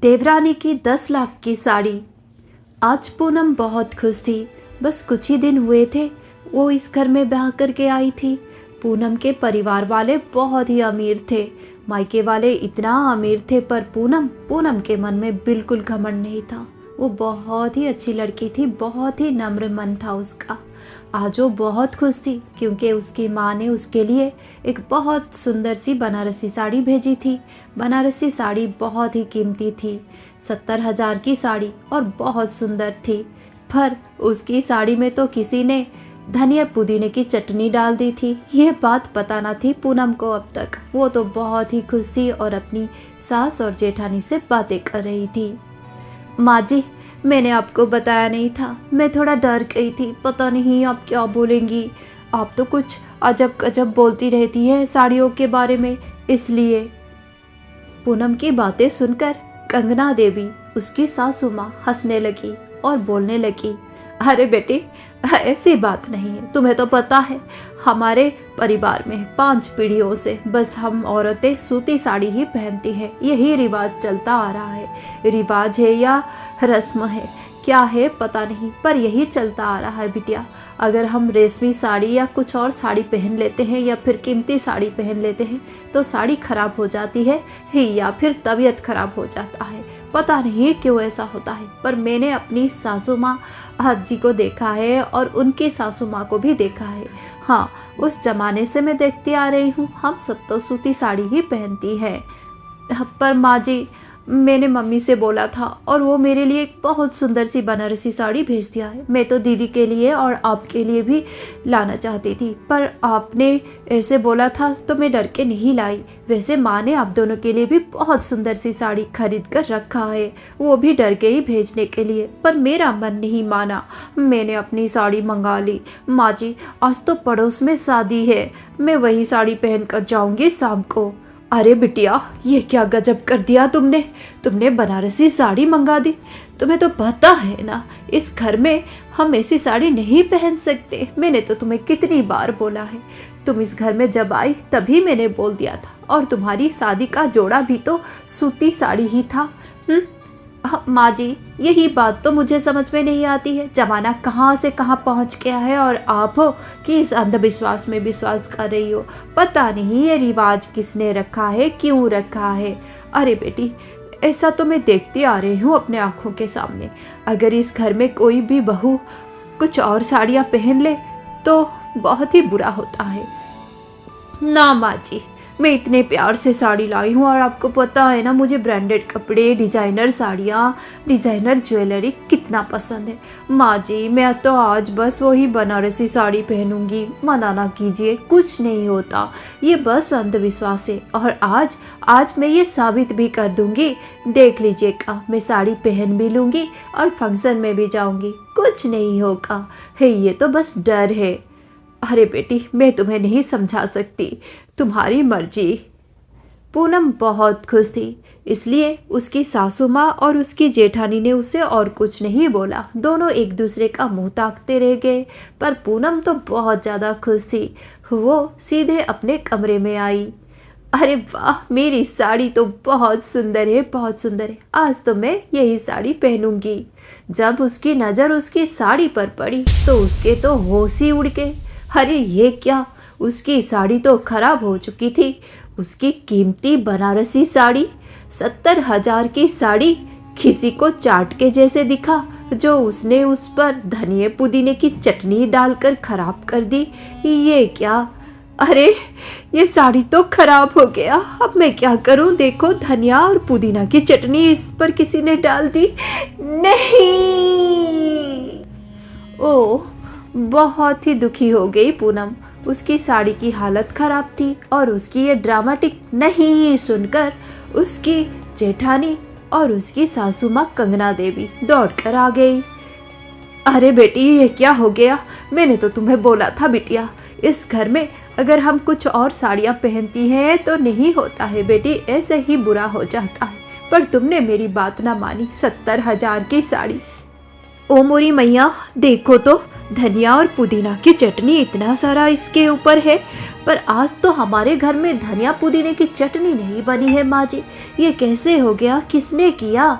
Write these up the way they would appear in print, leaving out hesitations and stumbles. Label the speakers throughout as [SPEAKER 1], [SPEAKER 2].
[SPEAKER 1] देवरानी की 10 लाख की साड़ी। आज पूनम बहुत खुश थी। बस कुछ ही दिन हुए थे वो इस घर में ब्याह करके आई थी। पूनम के परिवार वाले बहुत ही अमीर थे। मायके वाले इतना अमीर थे, पर पूनम के मन में बिल्कुल घमंड नहीं था। वो बहुत ही अच्छी लड़की थी, बहुत ही नम्र मन था उसका। आज वो बहुत खुश थी क्योंकि उसकी माँ ने उसके लिए एक बहुत सुंदर सी बनारसी साड़ी भेजी थी। बनारसी साड़ी बहुत ही कीमती थी, 70,000 की साड़ी, और बहुत सुंदर थी। पर उसकी साड़ी में तो किसी ने धनिया पुदीने की चटनी डाल दी थी। यह बात पता न थी पूनम को अब तक। वो तो बहुत ही खुश थी और अपनी सास और जेठानी से बातें कर रही थी। माँ जी, मैंने आपको बताया नहीं था, मैं थोड़ा डर गई थी, पता नहीं आप क्या बोलेंगी। आप तो कुछ अजब अजब बोलती रहती हैं साड़ियों के बारे में, इसलिए। पूनम की बातें सुनकर कंगना देवी, उसकी सासू माँ, हंसने लगी और बोलने लगी, अरे बेटी, ऐसी बात नहीं है। तुम्हें तो पता है हमारे परिवार में 5 पीढ़ियों से बस हम औरतें सूती साड़ी ही पहनती हैं। यही रिवाज चलता आ रहा है। रिवाज है या रस्म है, क्या है पता नहीं, पर यही चलता आ रहा है बिटिया। अगर हम रेशमी साड़ी या कुछ और साड़ी पहन लेते हैं या फिर कीमती साड़ी पहन लेते हैं तो साड़ी खराब हो जाती है या फिर तबीयत खराब हो जाता है। पता नहीं क्यों ऐसा होता है, पर मैंने अपनी सासू माँ जी को देखा है और उनकी सासू माँ को भी देखा है। हाँ, उस जमाने से मैं देखती आ रही हूँ, हम सब तो सूती साड़ी ही पहनती है। पर माँ जी, मैंने मम्मी से बोला था और वो मेरे लिए एक बहुत सुंदर सी बनारसी साड़ी भेज दिया है। मैं तो दीदी के लिए और आपके लिए भी लाना चाहती थी, पर आपने ऐसे बोला था तो मैं डर के नहीं लाई। वैसे माँ ने आप दोनों के लिए भी बहुत सुंदर सी साड़ी खरीद कर रखा है, वो भी डर के ही भेजने के लिए, पर मेरा मन नहीं माना। मैंने अपनी साड़ी मंगा ली। माँ जी, आज तो पड़ोस में शादी है, मैं वही साड़ी पहन कर जाऊँगी शाम को। अरे बिटिया, ये क्या गजब कर दिया तुमने बनारसी साड़ी मंगा दी। तुम्हें तो पता है ना, इस घर में हम ऐसी साड़ी नहीं पहन सकते। मैंने तो तुम्हें कितनी बार बोला है। तुम इस घर में जब आई तभी मैंने बोल दिया था, और तुम्हारी शादी का जोड़ा भी तो सूती साड़ी ही था। माँ जी, यही बात तो मुझे समझ में नहीं आती है। जमाना कहाँ से कहाँ पहुँच गया है और आप हो कि इस अंधविश्वास में विश्वास कर रही हो। पता नहीं ये रिवाज किसने रखा है, क्यों रखा है। अरे बेटी, ऐसा तो मैं देखती आ रही हूँ अपने आँखों के सामने। अगर इस घर में कोई भी बहू कुछ और साड़ियाँ पहन ले तो बहुत ही बुरा होता है। ना माँ जी, मैं इतने प्यार से साड़ी लाई हूँ और आपको पता है ना, मुझे ब्रांडेड कपड़े, डिज़ाइनर साड़ियाँ, डिज़ाइनर ज्वेलरी कितना पसंद है। माँ जी, मैं तो आज बस वही बनारसी साड़ी पहनूंगी। मना ना कीजिए, कुछ नहीं होता, ये बस अंधविश्वास है। और आज मैं ये साबित भी कर दूंगी। देख लीजिएगा, मैं साड़ी पहन भी लूँगी और फंक्शन में भी जाऊँगी, कुछ नहीं होगा। है, ये तो बस डर है। अरे बेटी, मैं तुम्हें नहीं समझा सकती, तुम्हारी मर्जी। पूनम बहुत खुश थी, इसलिए उसकी सासू माँ और उसकी जेठानी ने उसे और कुछ नहीं बोला। दोनों एक दूसरे का मुंह ताकते रह गए, पर पूनम तो बहुत ज़्यादा खुश थी। वो सीधे अपने कमरे में आई। अरे वाह, मेरी साड़ी तो बहुत सुंदर है, बहुत सुंदर है। आज तो मैं यही साड़ी पहनूंगी। जब उसकी नज़र उसकी साड़ी पर पड़ी तो उसके तो होश ही उड़ गए। अरे ये क्या, उसकी साड़ी तो खराब हो चुकी थी। उसकी कीमती बनारसी साड़ी, 70,000 की साड़ी, किसी को चाट के जैसे दिखा, जो उसने उस पर धनिया पुदीने की चटनी डालकर खराब कर दी। ये क्या, अरे ये साड़ी तो खराब हो गया। अब मैं क्या करूं? देखो, धनिया और पुदीना की चटनी इस पर किसी ने डाल दी। नहीं। ओह, बहुत ही दुखी हो गई पूनम। उसकी साड़ी की हालत खराब थी और उसकी ये ड्रामेटिक नहीं सुनकर उसकी जेठानी और उसकी सासू माँ कंगना देवी दौड़कर आ गई। अरे बेटी, ये क्या हो गया? मैंने तो तुम्हें बोला था बिटिया, इस घर में अगर हम कुछ और साड़ियाँ पहनती हैं तो नहीं होता है बेटी, ऐसे ही बुरा हो जाता है। पर तुमने मेरी बात ना मानी। 70,000 की साड़ी, ओ मोरी मैया, देखो तो धनिया और पुदीना की चटनी इतना सारा इसके ऊपर है, पर आज तो हमारे घर में धनिया पुदीने की चटनी नहीं बनी है माँ जी। ये कैसे हो गया, किसने किया?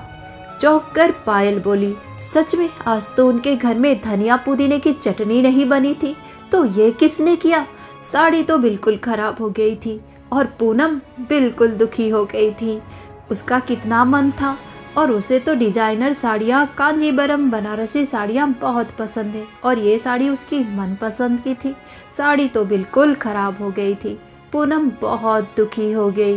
[SPEAKER 1] चौंक कर पायल बोली, सच में आज तो उनके घर में धनिया पुदीने की चटनी नहीं बनी थी, तो ये किसने किया? साड़ी तो बिल्कुल खराब हो गई थी और पूनम बिल्कुल दुखी हो गई थी। उसका कितना मन था, और उसे तो डिजाइनर साड़ियाँ, कांजीवरम बनारसी साड़ियाँ बहुत पसंद है और ये साड़ी उसकी मनपसंद की थी। साड़ी तो बिल्कुल खराब हो गई थी। पूनम बहुत दुखी हो गई।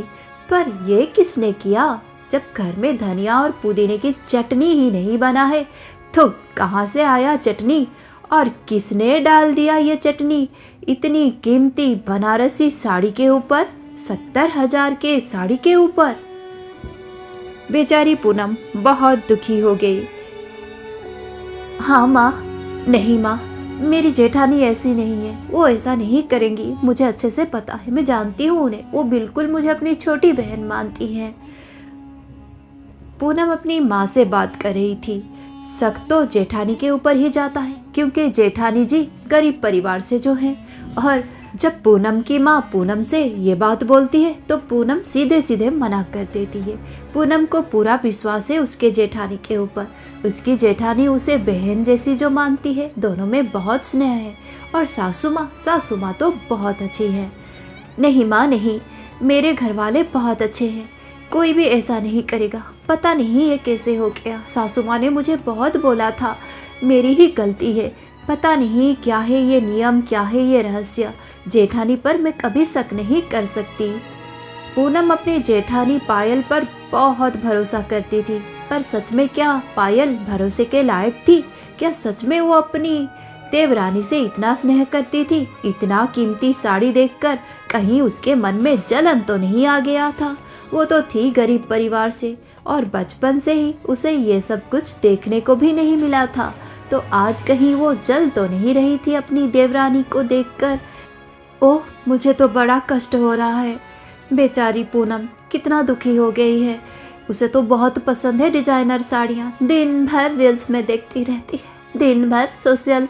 [SPEAKER 1] पर ये किसने किया? जब घर में धनिया और पुदीने की चटनी ही नहीं बना है तो कहाँ से आया चटनी? और किसने डाल दिया ये चटनी इतनी कीमती बनारसी साड़ी के ऊपर, 70,000 के साड़ी के ऊपर? बेचारी पूनम बहुत दुखी हो गई। हाँ माँ, नहीं माँ, मेरी जेठानी ऐसी नहीं है, वो ऐसा नहीं करेंगी, मुझे अच्छे से पता है, मैं जानती हूँ उन्हें, वो बिल्कुल मुझे अपनी छोटी बहन मानती हैं। पूनम अपनी माँ से बात कर रही थी। शक तो जेठानी के ऊपर ही जाता है, क्योंकि जेठानी जी गरीब परिवार से जो हैं, और जब पूनम की माँ पूनम से ये बात बोलती है तो पूनम सीधे सीधे मना कर देती है। पूनम को पूरा विश्वास है उसके जेठानी के ऊपर। उसकी जेठानी उसे बहन जैसी जो मानती है, दोनों में बहुत स्नेह है। और सासू माँ तो बहुत अच्छी है। नहीं माँ नहीं, मेरे घर वाले बहुत अच्छे हैं, कोई भी ऐसा नहीं करेगा। पता नहीं ये कैसे हो गया, सासू माँ ने मुझे बहुत बोला था, मेरी ही गलती है। पता नहीं क्या है ये नियम, क्या है ये रहस्य। जेठानी पर मैं कभी शक नहीं कर सकती। पूनम अपनी जेठानी पायल पर बहुत भरोसा करती थी, पर सच में क्या पायल भरोसे के लायक थी? क्या सच में वो अपनी देवरानी से इतना स्नेह करती थी? इतना कीमती साड़ी देखकर कहीं उसके मन में जलन तो नहीं आ गया था? वो तो थी गरीब परिवार से और बचपन से ही उसे ये सब कुछ देखने को भी नहीं मिला था, तो आज कहीं वो जल तो नहीं रही थी अपनी देवरानी को देखकर। ओह, मुझे तो बड़ा कष्ट हो रहा है। बेचारी पूनम कितना दुखी हो गई है। उसे तो बहुत पसंद है डिजाइनर साड़ियाँ, दिन भर रील्स में देखती रहती है, दिन भर सोशल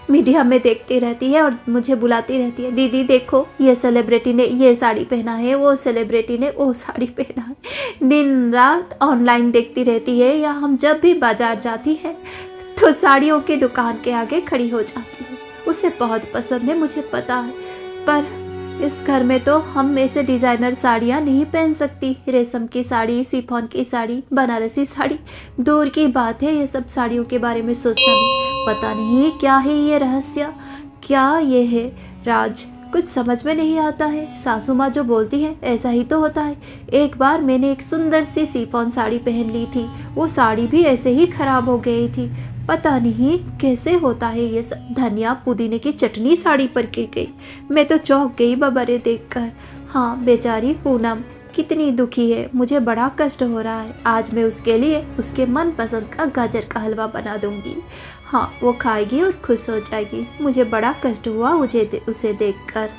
[SPEAKER 1] मीडिया में देखती रहती है और मुझे बुलाती रहती है, दीदी देखो ये सेलिब्रिटी ने ये साड़ी पहना है, वो सेलिब्रिटी ने वो साड़ी पहना है। दिन रात ऑनलाइन देखती रहती है, या हम जब भी बाजार जाती है तो साड़ियों की दुकान के आगे खड़ी हो जाती है। उसे बहुत पसंद है, मुझे पता है, पर इस घर में तो हम ऐसे डिजाइनर साड़ियाँ नहीं पहन सकती। रेशम की साड़ी, शिफॉन की साड़ी, बनारसी साड़ी, दूर की बात है ये सब साड़ियों के बारे में सोचना भी। पता नहीं क्या है ये रहस्य, क्या ये है राज, कुछ समझ में नहीं आता है। सासू माँ जो बोलती है ऐसा ही तो होता है। एक बार मैंने एक सुंदर सी शिफॉन साड़ी पहन ली थी, वो साड़ी भी ऐसे ही खराब हो गई थी। पता नहीं कैसे होता है ये सब। धनिया पुदीने की चटनी साड़ी पर गिर गई। मैं तो चौंक गई बबरे देखकर। हाँ, बेचारी पूनम कितनी दुखी है, मुझे बड़ा कष्ट हो रहा है। आज मैं उसके लिए उसके मनपसंद का गाजर का हलवा बना दूंगी। हाँ, वो खाएगी और खुश हो जाएगी। मुझे बड़ा कष्ट हुआ उसे देखकर।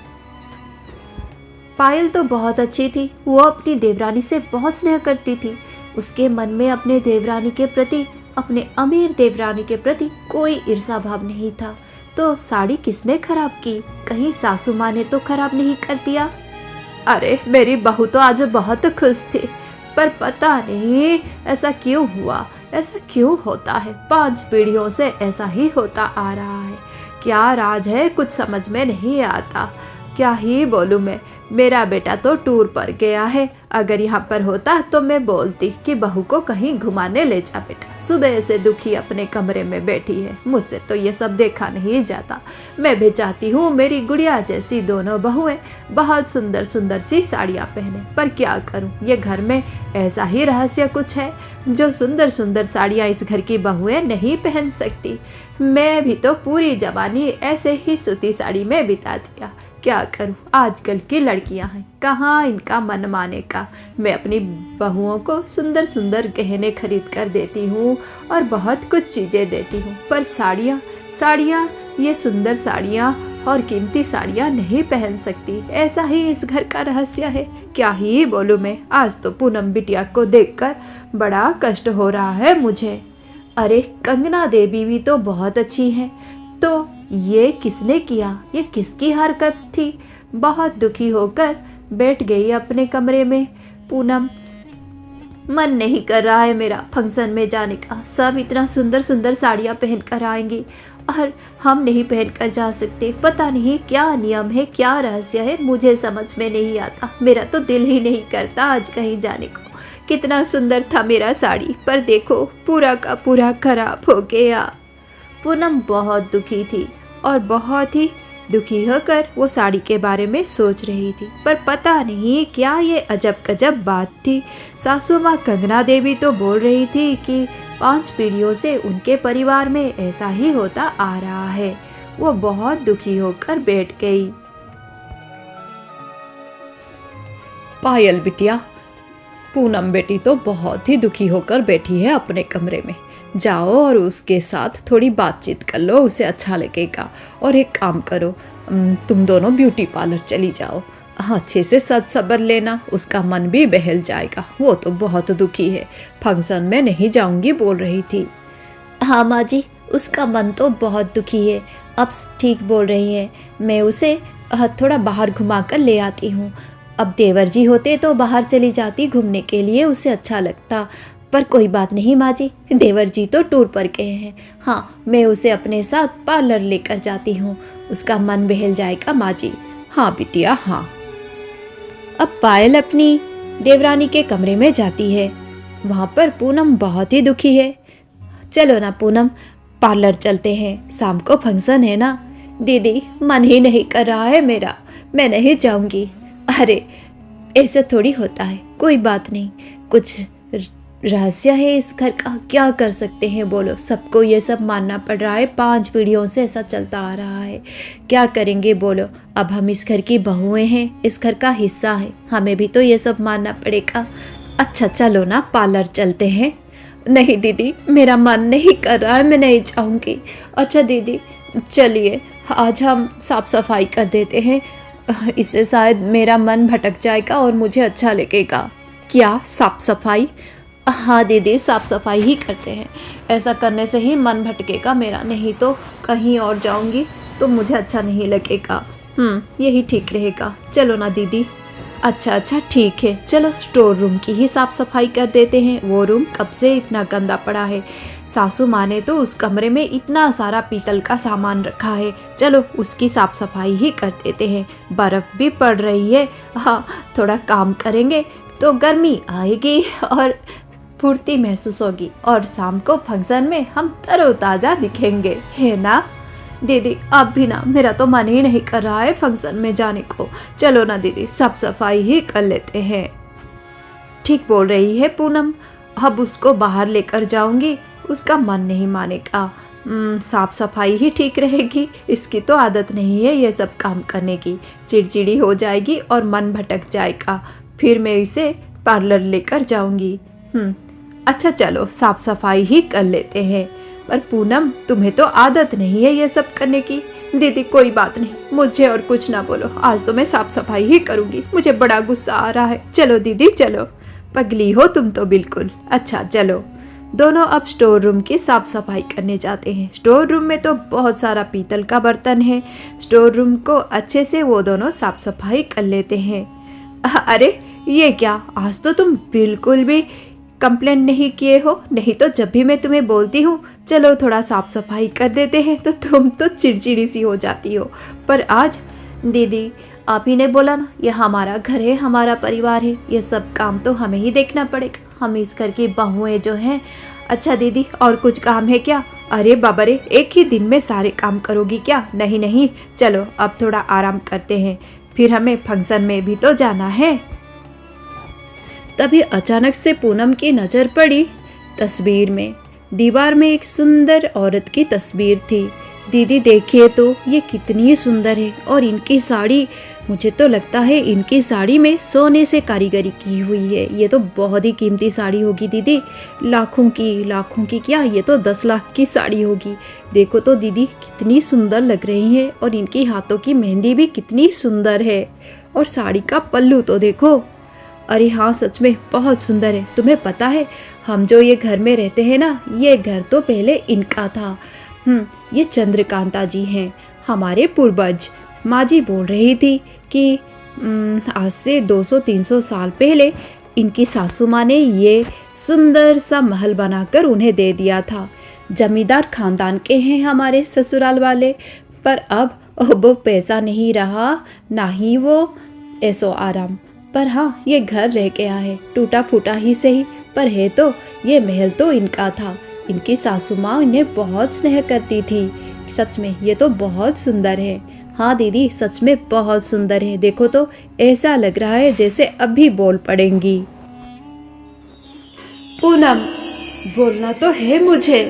[SPEAKER 1] पायल तो बहुत अच्छी थी, वो अपनी देवरानी से बहुत स्नेह करती थी। उसके मन में अपने देवरानी के प्रति, अपने अमीर देवरानी के प्रति कोई ईर्ष्या भाव नहीं था। तो साड़ी किसने खराब की? कहीं सासू माँ ने तो खराब नहीं कर दिया? अरे मेरी बहू तो आज बहुत खुश थी, पर पता नहीं ऐसा क्यों हुआ, ऐसा क्यों होता है। 5 पीढ़ियों से ऐसा ही होता आ रहा है। क्या राज है, कुछ समझ में नहीं आता। क्या ही बोलूँ मैं, मेरा बेटा तो टूर पर गया है। अगर यहाँ पर होता तो मैं बोलती कि बहू को कहीं घुमाने ले जा बेटा। सुबह से दुखी अपने कमरे में बैठी है, मुझसे तो ये सब देखा नहीं जाता। मैं भी चाहती हूँ मेरी गुड़िया जैसी दोनों बहुएं बहुत सुंदर सुंदर सी साड़ियाँ पहने, पर क्या करूँ, ये घर में ऐसा ही रहस्य कुछ है जो सुंदर सुंदर साड़ियाँ इस घर की बहुएं नहीं पहन सकती। मैं भी तो पूरी जवानी ऐसे ही सूती साड़ी में बिता दिया। क्या करूं, आजकल की लड़कियां हैं, कहाँ इनका मन माने का। मैं अपनी बहुओं को सुंदर सुंदर गहने खरीद कर देती हूँ और बहुत कुछ चीज़ें देती हूँ, पर साड़ियाँ ये सुंदर साड़ियाँ और कीमती साड़ियाँ नहीं पहन सकती। ऐसा ही इस घर का रहस्य है। क्या ही बोलूँ मैं, आज तो पूनम बिटिया को देखकर बड़ा कष्ट हो रहा है मुझे। अरे कंगना देवी भी तो बहुत अच्छी हैं, तो ये किसने किया, ये किसकी हरकत थी। बहुत दुखी होकर बैठ गई अपने कमरे में पूनम। मन नहीं कर रहा है मेरा फंक्शन में जाने का, सब इतना सुंदर सुंदर साड़ियाँ पहन कर आएंगी और हम नहीं पहन कर जा सकते। पता नहीं क्या नियम है, क्या रहस्य है, मुझे समझ में नहीं आता। मेरा तो दिल ही नहीं करता आज कहीं जाने को। कितना सुंदर था मेरा साड़ी, पर देखो पूरा का पूरा खराब हो गया। पूनम बहुत दुखी थी और बहुत ही दुखी होकर वो साड़ी के बारे में सोच रही थी, पर पता नहीं क्या ये अजब गजब बात थी। सासू माँ कंगना देवी तो बोल रही थी कि 5 पीढ़ियों से उनके परिवार में ऐसा ही होता आ रहा है। वो बहुत दुखी होकर बैठ गई। पायल बिटिया, पूनम बेटी तो बहुत ही दुखी होकर बैठी है अपने कमरे में। जाओ और उसके साथ थोड़ी बातचीत कर लो, उसे अच्छा लगेगा। और एक काम करो, तुम दोनों ब्यूटी पार्लर चली जाओ। हाँ, अच्छे से सज सबर लेना, उसका मन भी बहल जाएगा। वो तो बहुत दुखी है, फंक्शन में नहीं जाऊंगी बोल रही थी। हाँ माँ जी, उसका मन तो बहुत दुखी है। अब ठीक बोल रही हैं, मैं उसे थोड़ा बाहर घुमा कर ले आती हूँ। अब देवर जी होते तो बाहर चली जाती घूमने के लिए, उसे अच्छा लगता। पर कोई बात नहीं माँ जी, देवर जी तो टूर पर गए हैं। हाँ, मैं उसे अपने साथ पार्लर लेकर जाती हूँ, उसका मन बहल जाएगा माँ जी। हाँ बिटिया हाँ। अब पायल अपनी देवरानी के कमरे में जाती है। वहाँ पर पूनम बहुत ही दुखी है। चलो ना पूनम, पार्लर चलते हैं, शाम को फंक्शन है ना। दीदी मन ही नहीं कर रहा है मेरा, मैं नहीं जाऊंगी। अरे ऐसे थोड़ी होता है, कोई बात नहीं, कुछ रहस्य है इस घर का, क्या कर सकते हैं बोलो। सबको ये सब मानना पड़ रहा है, 5 पीढ़ियों से ऐसा चलता आ रहा है, क्या करेंगे बोलो। अब हम इस घर की बहुएं हैं, इस घर का हिस्सा है, हमें भी तो ये सब मानना पड़ेगा। अच्छा चलो ना पार्लर चलते हैं। नहीं दीदी, मेरा मन नहीं कर रहा है, मैं नहीं चाहूँगी। अच्छा दीदी चलिए, आज हम साफ सफाई कर देते हैं, इससे शायद मेरा मन भटक जाएगा और मुझे अच्छा लगेगा। क्या साफ सफाई? हाँ दीदी, साफ सफाई ही करते हैं, ऐसा करने से ही मन भटकेगा मेरा, नहीं तो कहीं और जाऊंगी तो मुझे अच्छा नहीं लगेगा। यही ठीक रहेगा। चलो ना दीदी। अच्छा ठीक है, चलो स्टोर रूम की ही साफ सफाई कर देते हैं। वो रूम कब से इतना गंदा पड़ा है, सासू माँ ने तो उस कमरे में इतना सारा पीतल का सामान रखा है। चलो उसकी साफ सफाई ही कर देते हैं। बर्फ भी पड़ रही है, हाँ थोड़ा काम करेंगे तो गर्मी आएगी और फुर्ती महसूस होगी, और शाम को फंक्शन में हम तरोताजा दिखेंगे, है ना दीदी। अब भी ना मेरा तो मन ही नहीं कर रहा है फंक्शन में जाने को। चलो ना दीदी, साफ सफाई ही कर लेते हैं। ठीक बोल रही है पूनम, अब उसको बाहर लेकर जाऊंगी, उसका मन नहीं मानेगा। साफ सफाई ही ठीक रहेगी, इसकी तो आदत नहीं है ये सब काम करने की, चिड़चिड़ी हो जाएगी और मन भटक जाएगा। फिर मैं इसे पार्लर लेकर जाऊंगी। अच्छा चलो साफ सफाई ही कर लेते हैं। पर पूनम, तुम्हें तो आदत नहीं है ये सब करने की। दीदी कोई बात नहीं, मुझे और कुछ ना बोलो, आज तो मैं साफ सफाई ही करूंगी, मुझे बड़ा गुस्सा आ रहा है। चलो दीदी चलो, पगली हो तुम तो बिल्कुल। अच्छा चलो, दोनों अब स्टोर रूम की साफ सफाई करने जाते हैं। स्टोर रूम में तो बहुत सारा पीतल का बर्तन है, स्टोर रूम को अच्छे से वो दोनों साफ सफाई कर लेते हैं। अरे ये क्या, आज तो तुम बिल्कुल भी कंप्लेंट नहीं किए हो, नहीं तो जब भी मैं तुम्हें बोलती हूँ चलो थोड़ा साफ सफाई कर देते हैं तो तुम तो चिड़चिड़ी सी हो जाती हो। पर आज दीदी आप ही ने बोला ना, ये हमारा घर है, हमारा परिवार है, ये सब काम तो हमें ही देखना पड़ेगा, हम इस घर की बहुएं जो हैं। अच्छा दीदी और कुछ काम है क्या? अरे बाबा रे, एक ही दिन में सारे काम करोगी क्या? नहीं नहीं, चलो अब थोड़ा आराम करते हैं, फिर हमें फंक्शन में भी तो जाना है। तभी अचानक से पूनम की नज़र पड़ी तस्वीर में। दीवार में एक सुंदर औरत की तस्वीर थी। दीदी देखिए तो ये कितनी सुंदर है, और इनकी साड़ी, मुझे तो लगता है इनकी साड़ी में सोने से कारीगरी की हुई है। ये तो बहुत ही कीमती साड़ी होगी दीदी, लाखों की क्या, ये तो 10 लाख की साड़ी होगी। देखो तो दीदी कितनी सुंदर लग रही है, और इनकी हाथों की मेहंदी भी कितनी सुंदर है, और साड़ी का पल्लू तो देखो। अरे हाँ, सच में बहुत सुंदर है। तुम्हें पता है, हम जो ये घर में रहते हैं ना, ये घर तो पहले इनका था। ये चंद्रकांता जी हैं, हमारे पूर्वज। माँ जी बोल रही थी कि आज से 200-300 साल पहले इनकी सासू माँ ने ये सुंदर सा महल बनाकर उन्हें दे दिया था। जमींदार खानदान के हैं हमारे ससुराल वाले, पर अब वो पैसा नहीं रहा, ना ही वो ऐसो आराम। पर हाँ, ये घर रह गया है, टूटा फूटा ही सही, पर है तो ये महल तो इनका था। इनकी सासू माँ इन्हें बहुत स्नेह करती थी। सच में ये तो बहुत सुंदर है। हाँ दीदी, सच में बहुत सुंदर है। देखो तो, ऐसा लग रहा है जैसे अभी बोल पड़ेंगी। पूनम, बोलना तो है मुझे।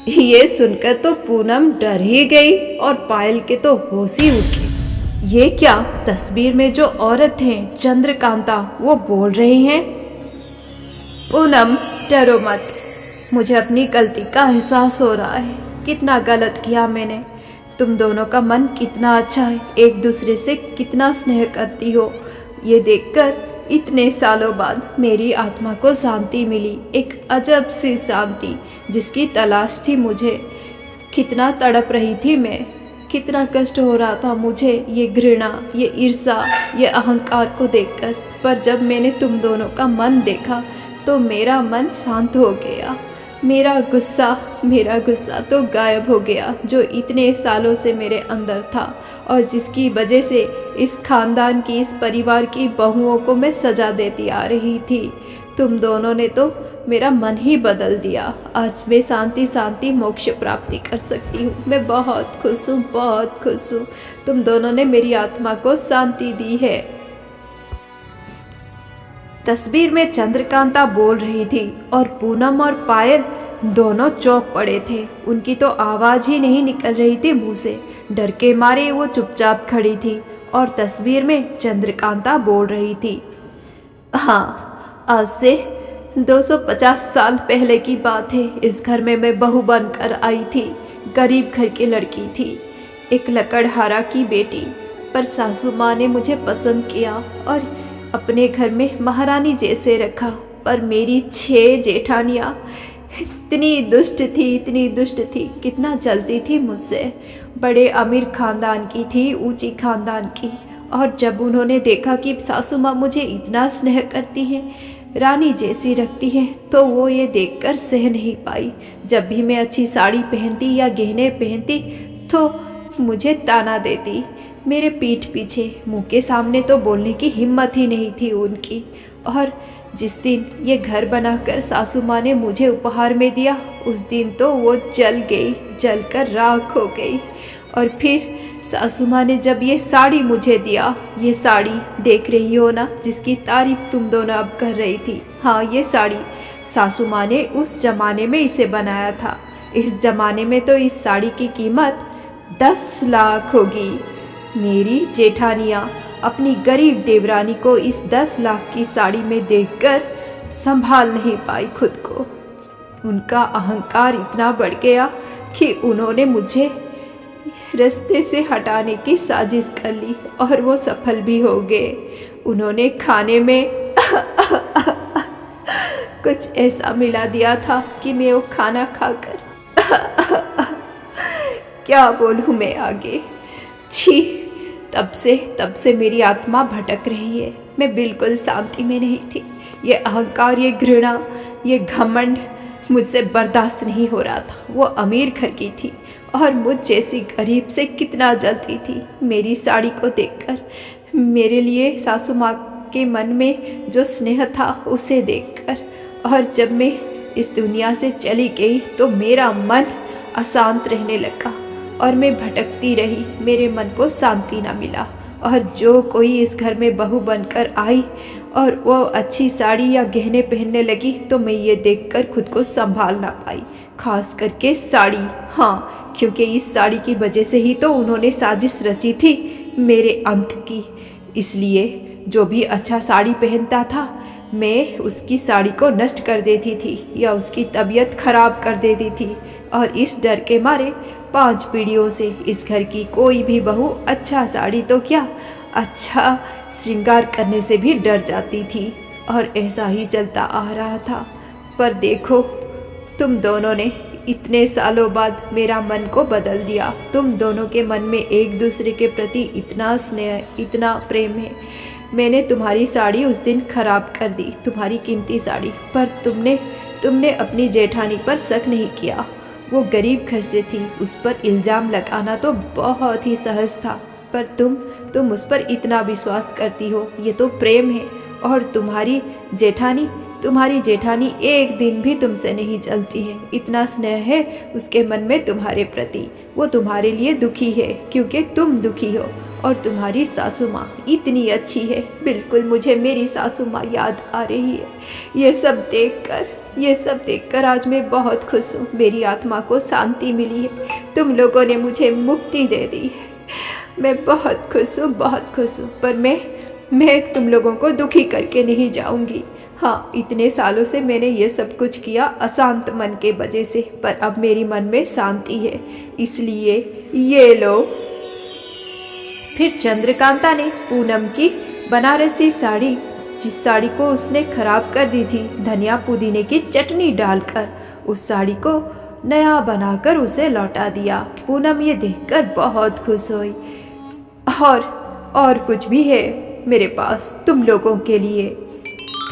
[SPEAKER 1] ये सुनकर तो पूनम डर ही गई और पायल के तो होश ही उड़ गई। ये क्या, तस्वीर में जो औरत है चंद्रकांता, वो बोल रही हैं। पूनम, डरो मत, मुझे अपनी गलती का एहसास हो रहा है। कितना गलत किया मैंने। तुम दोनों का मन कितना अच्छा है, एक दूसरे से कितना स्नेह करती हो। ये देखकर इतने सालों बाद मेरी आत्मा को शांति मिली, एक अजब सी शांति जिसकी तलाश थी मुझे। कितना तड़प रही थी मैं, कितना कष्ट हो रहा था मुझे ये घृणा, ये ईर्ष्या, ये अहंकार को देखकर। पर जब मैंने तुम दोनों का मन देखा तो मेरा मन शांत हो गया। मेरा गुस्सा तो गायब हो गया, जो इतने सालों से मेरे अंदर था और जिसकी वजह से इस खानदान की, इस परिवार की बहुओं को मैं सजा देती आ रही थी। तुम दोनों ने तो मेरा मन ही बदल दिया। आज मैं शांति मोक्ष प्राप्ति कर सकती हूँ। मैं बहुत खुश हूँ, बहुत खुश हूँ। तुम दोनों ने मेरी आत्मा को शांति दी है। तस्वीर में चंद्रकांता बोल रही थी और पूनम और पायल दोनों चौंक पड़े थे। उनकी तो आवाज़ ही नहीं निकल रही थी मुंह से। डर के मारे वो चुपचाप खड़ी थी और तस्वीर में चंद्रकांता बोल रही थी। हाँ, आज से 250 साल पहले की बात है। इस घर में मैं बहू बनकर आई थी। गरीब घर की लड़की थी, एक लकड़हारा की बेटी। पर सासू माँ ने मुझे पसंद किया और अपने घर में महारानी जैसे रखा। पर मेरी 6 जेठानियाँ इतनी दुष्ट थी, कितना जलती थी मुझसे। बड़े अमीर खानदान की थी, ऊंची खानदान की। और जब उन्होंने देखा कि सासू माँ मुझे इतना स्नेह करती हैं, रानी जैसी रखती हैं, तो वो ये देखकर सह नहीं पाई। जब भी मैं अच्छी साड़ी पहनती या गहने पहनती तो मुझे ताना देती। मेरे पीठ पीछे, मुंह के सामने तो बोलने की हिम्मत ही नहीं थी उनकी। और जिस दिन ये घर बनाकर सासू माँ ने मुझे उपहार में दिया, उस दिन तो वो जल गई, जलकर राख हो गई। और फिर सासू माँ ने जब ये साड़ी मुझे दिया, ये साड़ी देख रही हो ना, जिसकी तारीफ तुम दोनों अब कर रही थी। हाँ, ये साड़ी सासू माँ ने उस जमाने में इसे बनाया था। इस जमाने में तो इस साड़ी की कीमत 10 लाख होगी। मेरी जेठानियाँ अपनी गरीब देवरानी को इस 10 लाख की साड़ी में देखकर संभाल नहीं पाई खुद को। उनका अहंकार इतना बढ़ गया कि उन्होंने मुझे रास्ते से हटाने की साजिश कर ली और वो सफल भी हो गए। उन्होंने खाने में कुछ ऐसा मिला दिया था कि मैं वो खाना खाकर क्या बोलूँ मैं आगे। छी, तब से मेरी आत्मा भटक रही है। मैं बिल्कुल शांति में नहीं थी। ये अहंकार, ये घृणा, ये घमंड मुझसे बर्दाश्त नहीं हो रहा था। वो अमीर घर की थी और मुझ जैसी गरीब से कितना जलती थी। मेरी साड़ी को देखकर, मेरे लिए सासू माँ के मन में जो स्नेह था उसे देखकर। और जब मैं इस दुनिया से चली गई तो मेरा मन अशांत रहने लगा और मैं भटकती रही। मेरे मन को शांति ना मिला। और जो कोई इस घर में बहू बनकर आई और वो अच्छी साड़ी या गहने पहनने लगी तो मैं ये देखकर खुद को संभाल ना पाई। खास करके साड़ी, हाँ, क्योंकि इस साड़ी की वजह से ही तो उन्होंने साजिश रची थी मेरे अंत की। इसलिए जो भी अच्छा साड़ी पहनता था, मैं उसकी साड़ी को नष्ट कर देती थी या उसकी तबीयत खराब कर देती थी। और इस डर के मारे 5 पीढ़ियों से इस घर की कोई भी बहू अच्छा साड़ी तो क्या, अच्छा श्रृंगार करने से भी डर जाती थी और ऐसा ही चलता आ रहा था। पर देखो, तुम दोनों ने इतने सालों बाद मेरा मन को बदल दिया। तुम दोनों के मन में एक दूसरे के प्रति इतना स्नेह, इतना प्रेम है। मैंने तुम्हारी साड़ी उस दिन खराब कर दी, तुम्हारी कीमती साड़ी, पर तुमने अपनी जेठानी पर शक नहीं किया। वो गरीब घर से थी, उस पर इल्ज़ाम लगाना तो बहुत ही सहज था, पर तुम उस पर इतना विश्वास करती हो, ये तो प्रेम है। और तुम्हारी जेठानी एक दिन भी तुमसे नहीं चलती है, इतना स्नेह है उसके मन में तुम्हारे प्रति। वो तुम्हारे लिए दुखी है क्योंकि तुम दुखी हो। और तुम्हारी सासू माँ इतनी अच्छी है, बिल्कुल मुझे मेरी सासू माँ याद आ रही है। ये सब देखकर आज मैं बहुत खुश हूँ। मेरी आत्मा को शांति मिली है, तुम लोगों ने मुझे मुक्ति दे दी है। मैं बहुत खुश हूँ, बहुत खुश हूँ। पर मैं तुम लोगों को दुखी करके नहीं जाऊंगी। हाँ, इतने सालों से मैंने ये सब कुछ किया अशांत मन के वजह से, पर अब मेरी मन में शांति है, इसलिए ये लो। फिर चंद्रकांता ने पूनम की बनारसी साड़ी, जिस साड़ी को उसने खराब कर दी थी, धनिया पुदीने की चटनी डालकर उस साड़ी को नया बनाकर उसे लौटा दिया। पूनम ये देखकर बहुत खुश हुई। और कुछ भी है मेरे पास तुम लोगों के लिए।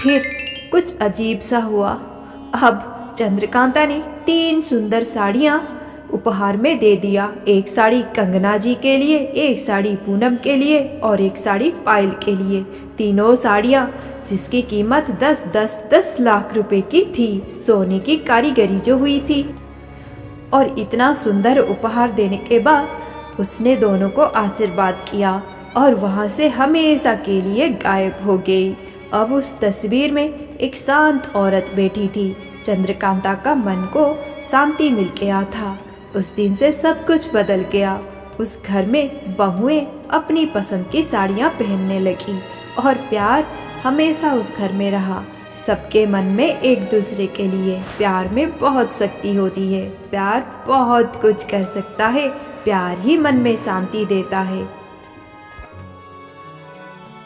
[SPEAKER 1] फिर कुछ अजीब सा हुआ। अब चंद्रकांता ने 3 सुंदर साड़ियाँ उपहार में दे दिया। एक साड़ी कंगना जी के लिए, एक साड़ी पूनम के लिए और एक साड़ी पायल के लिए। तीनों साड़ियाँ जिसकी कीमत 10 लाख रुपए की थी, सोने की कारीगरी जो हुई थी। और इतना सुंदर उपहार देने के बाद उसने दोनों को आशीर्वाद किया और वहाँ से हमेशा के लिए गायब हो गई। अब उस तस्वीर में एक शांत औरत बैठी थी। चंद्रकांता का मन को शांति मिल गया था। उस दिन से सब कुछ बदल गया। उस घर में बहुएं अपनी पसंद की साड़ियाँ पहनने लगी और प्यार हमेशा उस घर में रहा। सबके मन में एक दूसरे के लिए। प्यार में बहुत शक्ति होती है, प्यार बहुत कुछ कर सकता है। प्यार ही मन में शांति देता है।